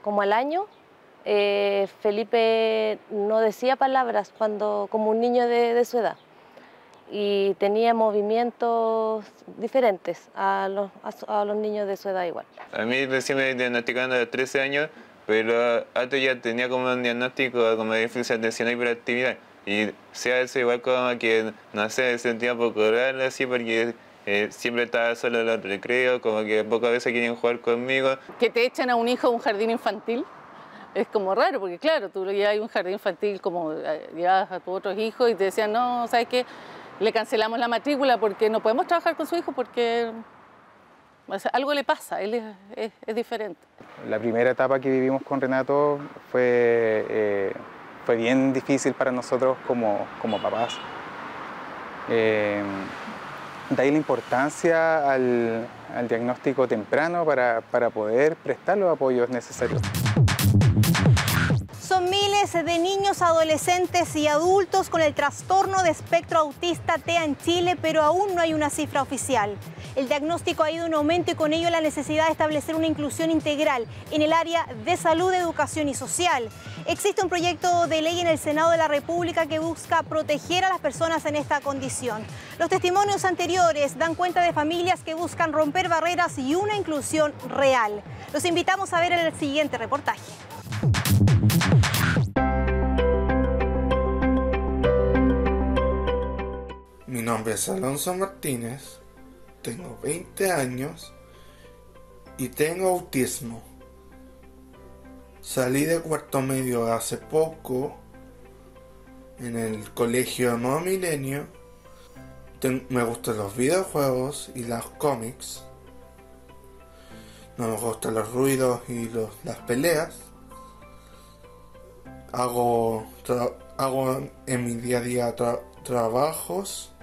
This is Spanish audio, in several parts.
como al año, Felipe no decía palabras como un niño de su edad y tenía movimientos diferentes a los niños de su edad igual. A mí recién me diagnosticaron a los 13 años, pero antes ya tenía como un diagnóstico como de déficit de atención y hiperactividad. Y sea eso igual como que, no sé, sentía poco raro así porque siempre estaba solo en los recreos, como que pocas veces querían jugar conmigo. Que te echen a un hijo a un jardín infantil es como raro, porque claro, tú ya hay un jardín infantil como llevas a tus otros hijos y te decían, no, ¿sabes qué? Le cancelamos la matrícula porque no podemos trabajar con su hijo porque algo le pasa, él es diferente. La primera etapa que vivimos con Renato fue bien difícil para nosotros como papás. De ahí la importancia al diagnóstico temprano para poder prestar los apoyos necesarios. Son miles de niños, adolescentes y adultos con el trastorno de espectro autista TEA en Chile, pero aún no hay una cifra oficial. El diagnóstico ha ido en aumento y con ello la necesidad de establecer una inclusión integral en el área de salud, educación y social. Existe un proyecto de ley en el Senado de la República que busca proteger a las personas en esta condición. Los testimonios anteriores dan cuenta de familias que buscan romper barreras y una inclusión real. Los invitamos a ver en el siguiente reportaje. Mi nombre es Alonso Martínez, tengo 20 años y tengo autismo. Salí de cuarto medio hace poco en el colegio Nuevo Milenio. Me gustan los videojuegos y los cómics. No me gustan los ruidos y las peleas. Hago en mi día a día trabajos.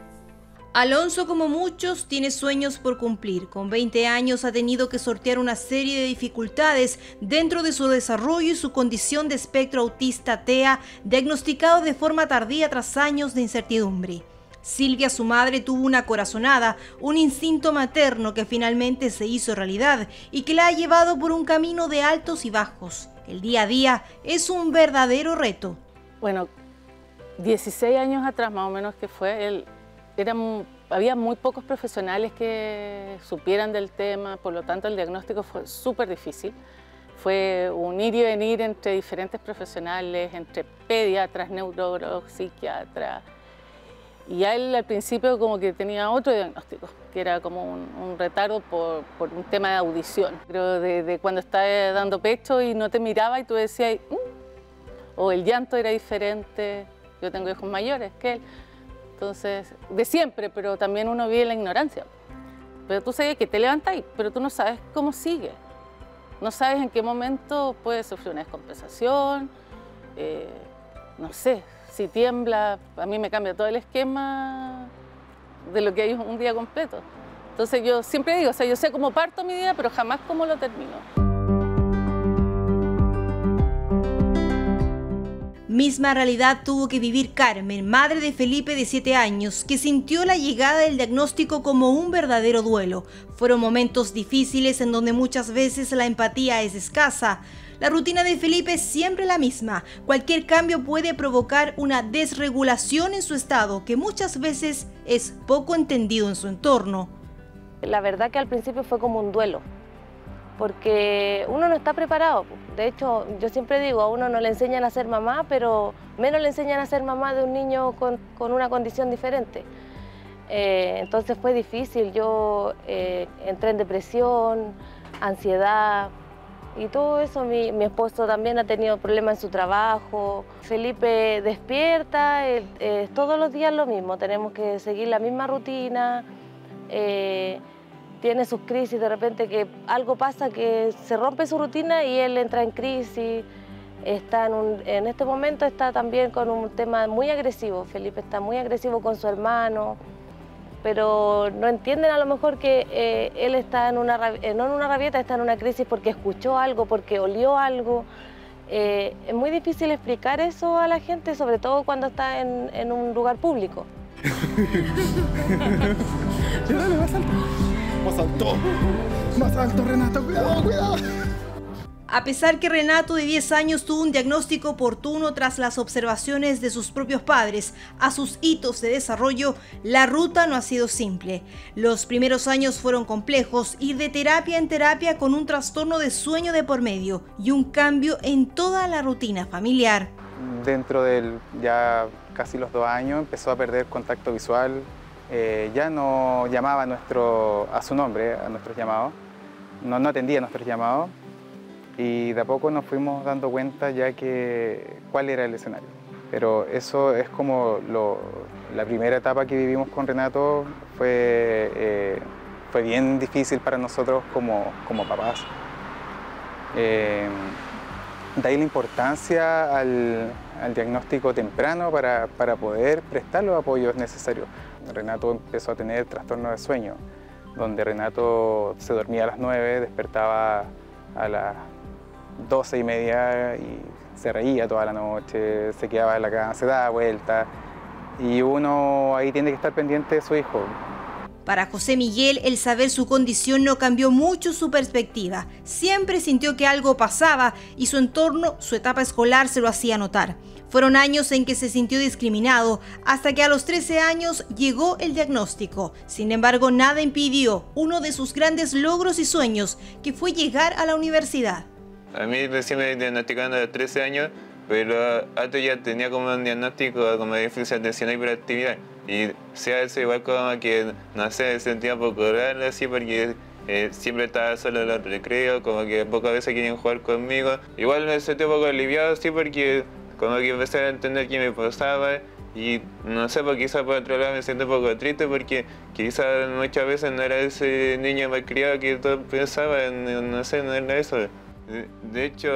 Alonso, como muchos, tiene sueños por cumplir. Con 20 años ha tenido que sortear una serie de dificultades dentro de su desarrollo y su condición de espectro autista TEA, diagnosticado de forma tardía tras años de incertidumbre. Silvia, su madre, tuvo una corazonada, un instinto materno que finalmente se hizo realidad y que la ha llevado por un camino de altos y bajos. El día a día es un verdadero reto. Bueno, 16 años atrás más o menos que fue, había muy pocos profesionales que supieran del tema, por lo tanto el diagnóstico fue súper difícil. Fue un ir y venir entre diferentes profesionales, entre pediatras, neurólogos, psiquiatras. Y a él al principio como que tenía otro diagnóstico, que era como un retardo por un tema de audición. Creo de cuando estaba dando pecho y no te miraba y tú decías, o el llanto era diferente. Yo tengo hijos mayores que él, entonces, de siempre, pero también uno vive en la ignorancia. Pero tú sabes que te levantas, pero tú no sabes cómo sigue. No sabes en qué momento puede sufrir una descompensación, no sé, si tiembla, a mí me cambia todo el esquema de lo que hay un día completo. Entonces yo siempre digo, o sea, yo sé cómo parto mi día, pero jamás cómo lo termino. Misma realidad tuvo que vivir Carmen, madre de Felipe de 7 años, que sintió la llegada del diagnóstico como un verdadero duelo. Fueron momentos difíciles en donde muchas veces la empatía es escasa. La rutina de Felipe es siempre la misma. Cualquier cambio puede provocar una desregulación en su estado, que muchas veces es poco entendido en su entorno. La verdad que al principio fue como un duelo, porque uno no está preparado. De hecho, yo siempre digo, a uno no le enseñan a ser mamá, pero menos le enseñan a ser mamá de un niño con una condición diferente. Entonces fue difícil, yo entré en depresión, ansiedad y todo eso. Mi esposo también ha tenido problemas en su trabajo. Felipe despierta, todos los días lo mismo, tenemos que seguir la misma rutina. Tiene sus crisis, de repente que algo pasa, que se rompe su rutina y él entra en crisis. En este momento está también con un tema muy agresivo. Felipe está muy agresivo con su hermano, pero no entienden a lo mejor que él está no en una rabieta, está en una crisis porque escuchó algo, porque olió algo. Es muy difícil explicar eso a la gente, sobre todo cuando está en un lugar público. Más alto, Renato, cuidado, cuidado. A pesar que Renato, de 10 años, tuvo un diagnóstico oportuno tras las observaciones de sus propios padres a sus hitos de desarrollo, la ruta no ha sido simple. Los primeros años fueron complejos, ir de terapia en terapia con un trastorno de sueño de por medio y un cambio en toda la rutina familiar. Dentro de ya casi los 2 años empezó a perder contacto visual, ya no llamaba a su nombre, a nuestros llamados, no atendía a nuestros llamados. Y de a poco nos fuimos dando cuenta ya que cuál era el escenario. Pero eso es como la primera etapa que vivimos con Renato fue bien difícil para nosotros como papás. De ahí la importancia al diagnóstico temprano para poder prestar los apoyos necesarios. Renato empezó a tener trastorno de sueño, donde Renato se dormía a las 9, despertaba a las 12:30 y se reía toda la noche, se quedaba en la cama, se daba vuelta y uno ahí tiene que estar pendiente de su hijo. Para José Miguel, el saber su condición no cambió mucho su perspectiva. Siempre sintió que algo pasaba y su entorno, su etapa escolar, se lo hacía notar. Fueron años en que se sintió discriminado, hasta que a los 13 años llegó el diagnóstico. Sin embargo, nada impidió uno de sus grandes logros y sueños, que fue llegar a la universidad. A mí recién me diagnosticaron a los 13 años, pero antes ya tenía como un diagnóstico como de déficit de atención e hiperactividad. Y sea eso igual como que, no sé, me sentía poco raro así porque siempre estaba solo en los recreos, como que pocas veces querían jugar conmigo. Igual me sentí un poco aliviado así porque como que empecé a entender qué me pasaba. Y no sé, pues quizás por otro lado me siento un poco triste porque quizás muchas veces no era ese niño malcriado que todos pensaban, no sé, no era eso. De hecho,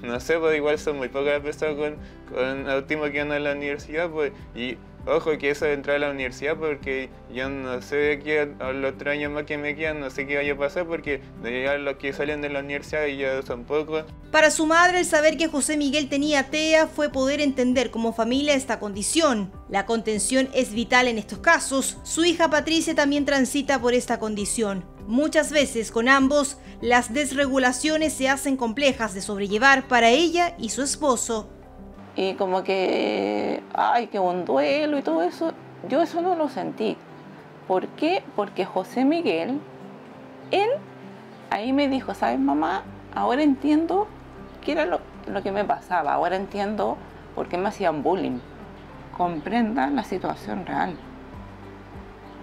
no sé, pues igual son muy pocas las personas con autismo que andan en la universidad, pues, y ojo que eso de entrar a la universidad, porque yo no sé de aquí a los 3 años más que me quedan, no sé qué vaya a pasar, porque ya los que salen de la universidad ya son pocos. Para su madre, el saber que José Miguel tenía TEA fue poder entender como familia esta condición. La contención es vital en estos casos. Su hija Patricia también transita por esta condición. Muchas veces con ambos, las desregulaciones se hacen complejas de sobrellevar para ella y su esposo. Y como que, que un duelo y todo eso, yo eso no lo sentí. ¿Por qué? Porque José Miguel, él ahí me dijo, ¿sabes, mamá? Ahora entiendo qué era lo que me pasaba, ahora entiendo por qué me hacían bullying. Comprenda la situación real,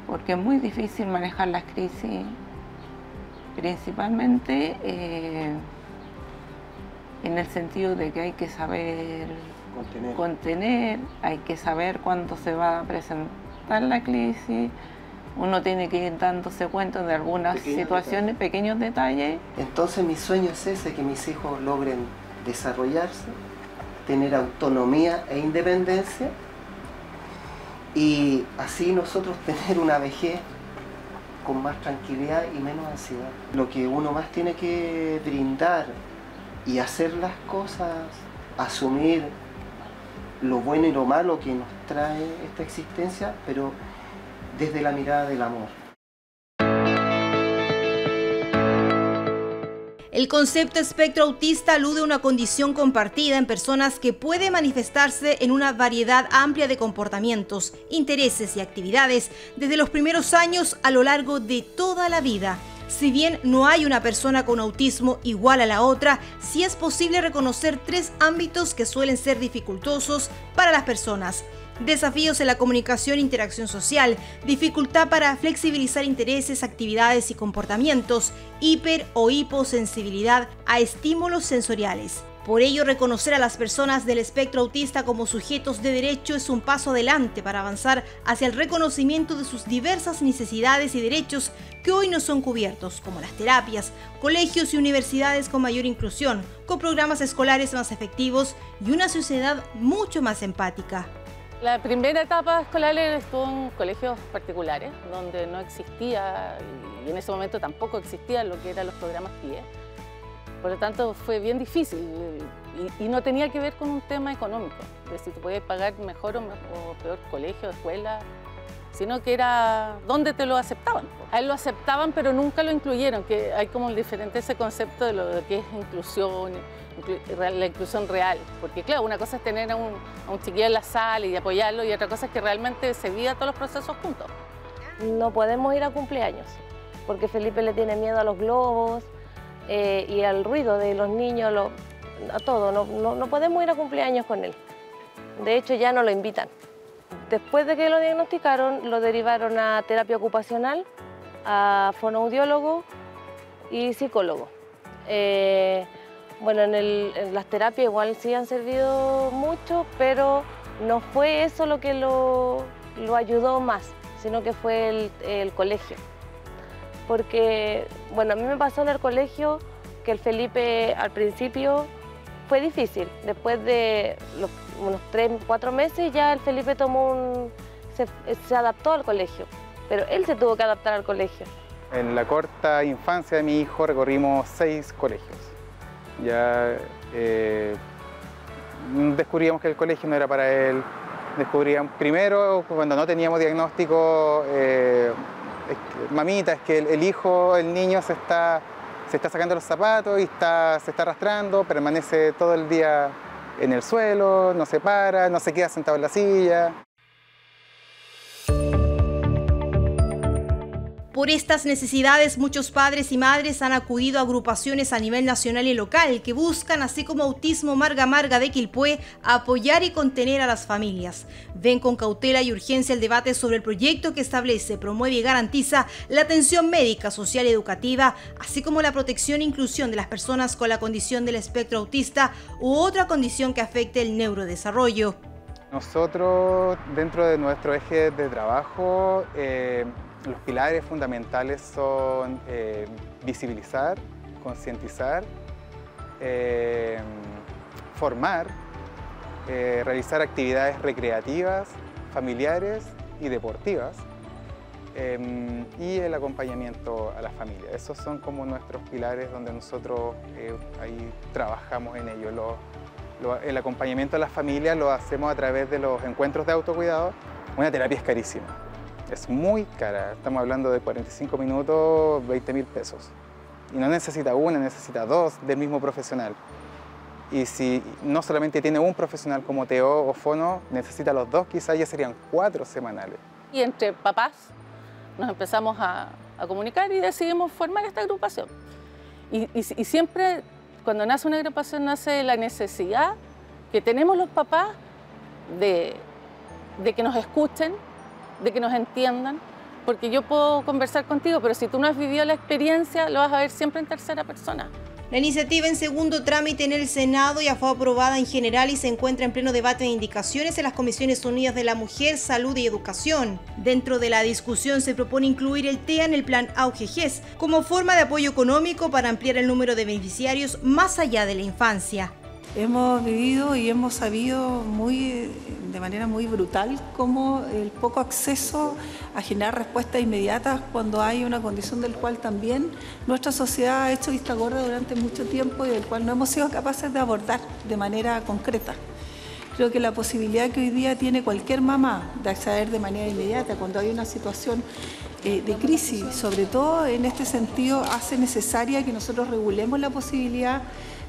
porque es muy difícil manejar las crisis, principalmente en el sentido de que hay que saber contener, hay que saber cuándo se va a presentar la crisis, uno tiene que ir dándose cuenta de algunas situaciones, pequeños detalles. Entonces mi sueño es ese, que mis hijos logren desarrollarse, tener autonomía e independencia y así nosotros tener una vejez con más tranquilidad y menos ansiedad. Lo que uno más tiene que brindar y hacer las cosas, asumir lo bueno y lo malo que nos trae esta existencia, pero desde la mirada del amor. El concepto espectro autista alude a una condición compartida en personas que puede manifestarse en una variedad amplia de comportamientos, intereses y actividades desde los primeros años a lo largo de toda la vida. Si bien no hay una persona con autismo igual a la otra, sí es posible reconocer 3 ámbitos que suelen ser dificultosos para las personas. Desafíos en la comunicación e interacción social, dificultad para flexibilizar intereses, actividades y comportamientos, hiper o hiposensibilidad a estímulos sensoriales. Por ello, reconocer a las personas del espectro autista como sujetos de derecho es un paso adelante para avanzar hacia el reconocimiento de sus diversas necesidades y derechos que hoy no son cubiertos, como las terapias, colegios y universidades con mayor inclusión, con programas escolares más efectivos y una sociedad mucho más empática. La primera etapa escolar estuvo en colegios particulares, donde no existía, y en ese momento tampoco existían lo que eran los programas PIE. Por lo tanto, fue bien difícil y no tenía que ver con un tema económico, de si tú podías pagar mejor o peor colegio, escuela. sino que era dónde te lo aceptaban. A él lo aceptaban, pero nunca lo incluyeron, que hay como diferente ese concepto de lo que es inclusión, la inclusión real. Porque claro, una cosa es tener a un chiquillo en la sala y apoyarlo, y otra cosa es que realmente se viva todos los procesos juntos. No podemos ir a cumpleaños, porque Felipe le tiene miedo a los globos y al ruido de los niños, a todo. No podemos ir a cumpleaños con él. De hecho, ya no lo invitan. Después de que lo diagnosticaron, lo derivaron a terapia ocupacional, a fonoaudiólogo y psicólogo. Bueno, en las terapias igual sí han servido mucho, pero no fue eso lo que lo ayudó más, sino que fue el colegio. Porque, bueno, a mí me pasó en el colegio que el Felipe al principio fue difícil. Después de unos 3, 4 meses ya el Felipe se adaptó al colegio, pero él se tuvo que adaptar al colegio. En la corta infancia de mi hijo recorrimos 6 colegios. Ya descubríamos que el colegio no era para él. Descubríamos, primero, cuando no teníamos diagnóstico, mamita, es que el niño se está sacando los zapatos y se está arrastrando, permanece todo el día en el suelo, no se para, no se queda sentado en la silla. Por estas necesidades, muchos padres y madres han acudido a agrupaciones a nivel nacional y local que buscan, así como Autismo Marga Marga de Quilpué, apoyar y contener a las familias. Ven con cautela y urgencia el debate sobre el proyecto que establece, promueve y garantiza la atención médica, social y educativa, así como la protección e inclusión de las personas con la condición del espectro autista u otra condición que afecte el neurodesarrollo. Nosotros, dentro de nuestro eje de trabajo, los pilares fundamentales son visibilizar, concientizar, formar, realizar actividades recreativas, familiares y deportivas y el acompañamiento a la familia. Esos son como nuestros pilares donde nosotros ahí trabajamos en ello. El acompañamiento a las familias lo hacemos a través de los encuentros de autocuidado. Una terapia es carísima. Es muy cara, estamos hablando de 45 minutos, 20.000 pesos. Y no necesita una, necesita 2 del mismo profesional. Y si no solamente tiene un profesional como TO o Fono, necesita los 2, quizás ya serían 4 semanales. Y entre papás nos empezamos a comunicar y decidimos formar esta agrupación. Y siempre, cuando nace una agrupación, nace la necesidad que tenemos los papás de que nos escuchen, de que nos entiendan, porque yo puedo conversar contigo, pero si tú no has vivido la experiencia, lo vas a ver siempre en tercera persona. La iniciativa en segundo trámite en el Senado ya fue aprobada en general y se encuentra en pleno debate de indicaciones en las Comisiones Unidas de la Mujer, Salud y Educación. Dentro de la discusión se propone incluir el TEA en el plan AUGEGES como forma de apoyo económico para ampliar el número de beneficiarios más allá de la infancia. Hemos vivido y hemos sabido de manera muy brutal cómo el poco acceso a generar respuestas inmediatas cuando hay una condición del cual también nuestra sociedad ha hecho vista gorda durante mucho tiempo y del cual no hemos sido capaces de abordar de manera concreta. Creo que la posibilidad que hoy día tiene cualquier mamá de acceder de manera inmediata cuando hay una situación de crisis, sobre todo en este sentido, hace necesaria que nosotros regulemos la posibilidad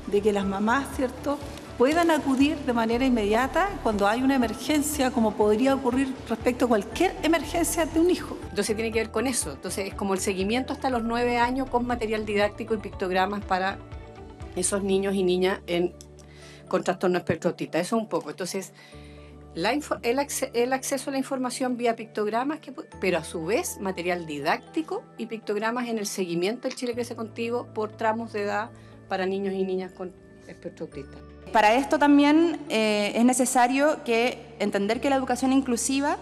de que las mamás, ¿cierto?, puedan acudir de manera inmediata cuando hay una emergencia, como podría ocurrir respecto a cualquier emergencia de un hijo. Entonces tiene que ver con eso. Entonces es como el seguimiento hasta los 9 años con material didáctico y pictogramas para esos niños y niñas con trastorno espectro autista. Eso un poco. Entonces, el acceso a la información vía pictogramas, pero a su vez material didáctico y pictogramas en el seguimiento del Chile Crece Contigo por tramos de edad para niños y niñas con espectro autista. Para esto también es necesario entender que la educación inclusiva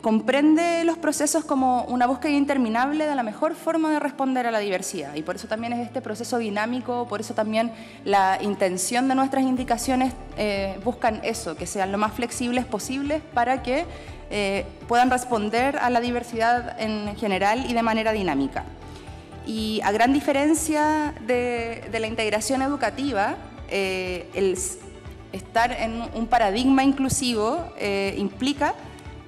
comprende los procesos como una búsqueda interminable de la mejor forma de responder a la diversidad, y por eso también es este proceso dinámico, por eso también la intención de nuestras indicaciones buscan eso, que sean lo más flexibles posibles para que puedan responder a la diversidad en general y de manera dinámica. Y a gran diferencia de la integración educativa, el estar en un paradigma inclusivo implica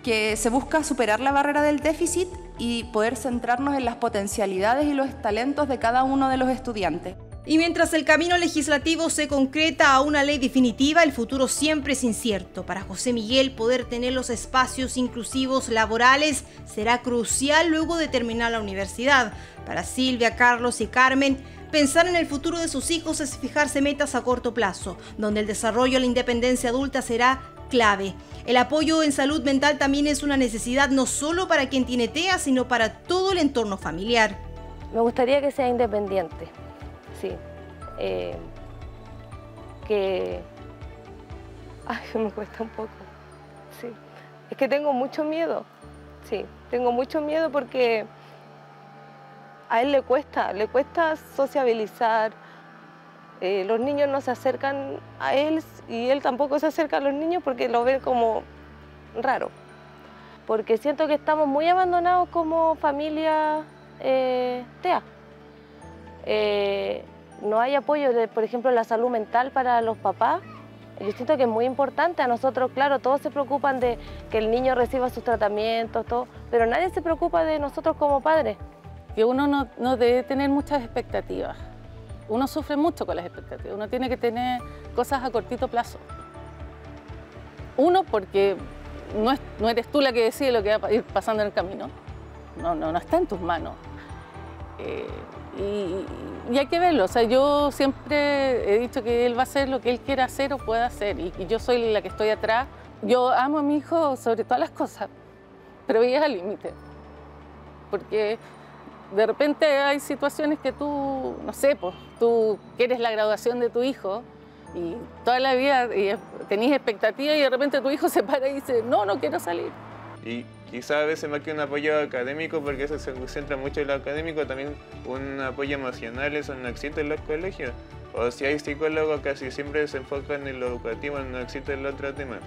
que se busca superar la barrera del déficit y poder centrarnos en las potencialidades y los talentos de cada uno de los estudiantes. Y mientras el camino legislativo se concreta a una ley definitiva, el futuro siempre es incierto. Para José Miguel, poder tener los espacios inclusivos laborales será crucial luego de terminar la universidad. Para Silvia, Carlos y Carmen, pensar en el futuro de sus hijos es fijarse metas a corto plazo, donde el desarrollo a la independencia adulta será clave. El apoyo en salud mental también es una necesidad no solo para quien tiene TEA, sino para todo el entorno familiar. Me gustaría que sea independiente. Sí, me cuesta un poco, sí. Es que tengo mucho miedo, sí, tengo mucho miedo porque a él le cuesta sociabilizar, los niños no se acercan a él y él tampoco se acerca a los niños porque lo ven como raro. Porque siento que estamos muy abandonados como familia TEA. No hay apoyo, por ejemplo, en la salud mental para los papás. Yo siento que es muy importante. A nosotros, claro, todos se preocupan de que el niño reciba sus tratamientos, todo, pero nadie se preocupa de nosotros como padres. Que uno no debe tener muchas expectativas. Uno sufre mucho con las expectativas. Uno tiene que tener cosas a cortito plazo. Uno, porque no eres tú la que decide lo que va a ir pasando en el camino. No está en tus manos. Y hay que verlo, o sea, yo siempre he dicho que él va a hacer lo que él quiera hacer o pueda hacer y yo soy la que estoy atrás. Yo amo a mi hijo sobre todas las cosas, pero ella es al límite, porque de repente hay situaciones que tú, no sé, pues tú quieres la graduación de tu hijo y toda la vida tenés expectativas y de repente tu hijo se para y dice, no quiero salir. Y quizás a veces más que un apoyo académico, porque eso se concentra mucho en lo académico, también un apoyo emocional, eso no existe en los colegios. O si hay psicólogos, casi siempre se enfocan en lo educativo, no existe el otro tema.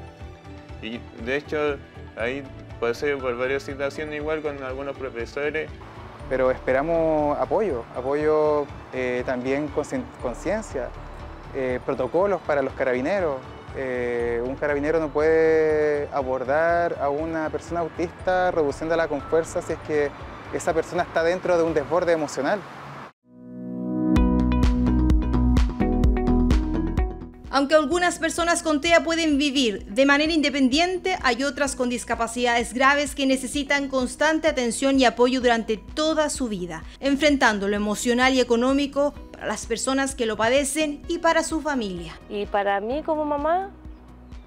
Y de hecho, ahí pasé por varias situaciones igual con algunos profesores. Pero esperamos apoyo también conciencia, protocolos para los carabineros. Un carabinero no puede abordar a una persona autista reduciéndola con fuerza si es que esa persona está dentro de un desborde emocional. Aunque algunas personas con TEA pueden vivir de manera independiente, hay otras con discapacidades graves que necesitan constante atención y apoyo durante toda su vida, enfrentando lo emocional y económico para las personas que lo padecen y para su familia. Y para mí como mamá,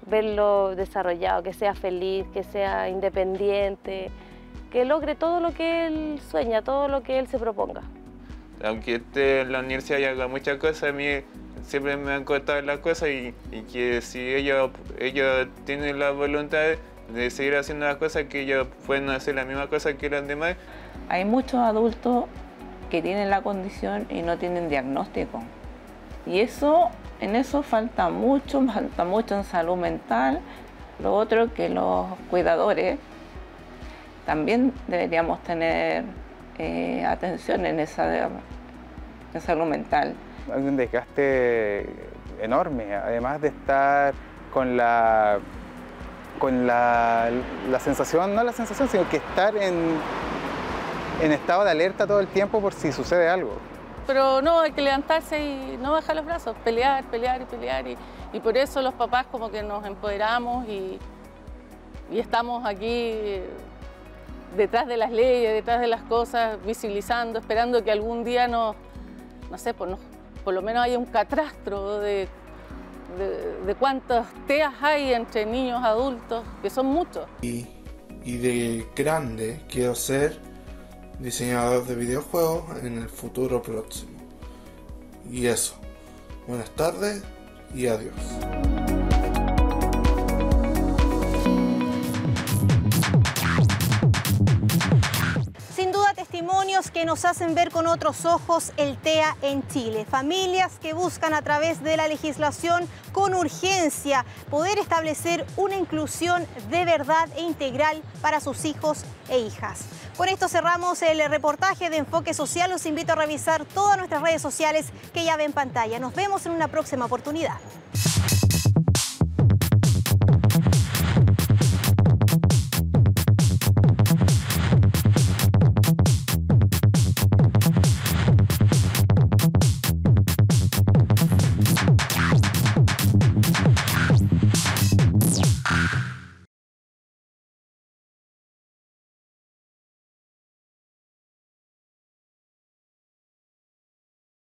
verlo desarrollado, que sea feliz, que sea independiente, que logre todo lo que él sueña, todo lo que él se proponga. Aunque esté en la universidad y haga muchas cosas, a mí siempre me han costado las cosas y que si ellos tienen la voluntad de seguir haciendo las cosas, que ellos pueden hacer la misma cosa que los demás. Hay muchos adultos que tienen la condición y no tienen diagnóstico. Y en eso falta mucho en salud mental. Lo otro que los cuidadores también deberíamos tener atención en esa salud mental. Hay un desgaste enorme, además de estar con la sensación, no la sensación, sino que estar en estado de alerta todo el tiempo por si sucede algo. Pero no, hay que levantarse y no bajar los brazos, pelear y por eso los papás como que nos empoderamos y estamos aquí detrás de las leyes, detrás de las cosas, visibilizando, esperando que algún día no sé, por lo menos haya un catastro de cuántas TEAs hay entre niños adultos, que son muchos. Y de grande quiero ser diseñador de videojuegos en el futuro próximo. Y eso. Buenas tardes y adiós. Sin duda, testimonios que nos hacen ver con otros ojos el TEA en Chile. Familias que buscan a través de la legislación con urgencia poder establecer una inclusión de verdad e integral para sus hijos e hijas. Con esto cerramos el reportaje de Enfoque Social. Los invito a revisar todas nuestras redes sociales que ya ven en pantalla. Nos vemos en una próxima oportunidad.